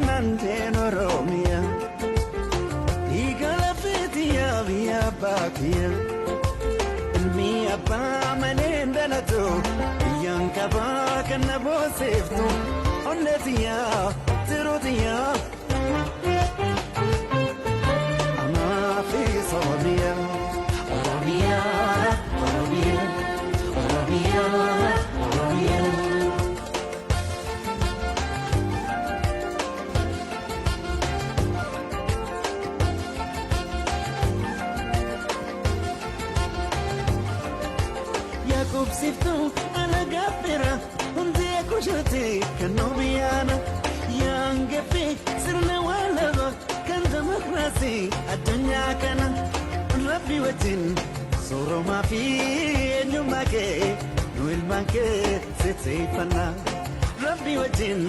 Nandeen Oromiyaa dhiiga lafeetiyaa biyya abbaa kiyya ilmi abbaa maneen dhalatu biyyaan qabaa kan na boonseeftu onneetiyaa tiruutiyaa amaafis Oromiyaa Oromiyaa Oromiyaa Oromiyaa Oromiyaa. Kubsiftu alagafira hundee kushate kanobiyana yangefe sirna walaba kan demokrasi addunyaa kana rabbi wajjin sooromaa fi eenyummaa kee nu ilmaan kee seeteeffannaa rabbi wajjin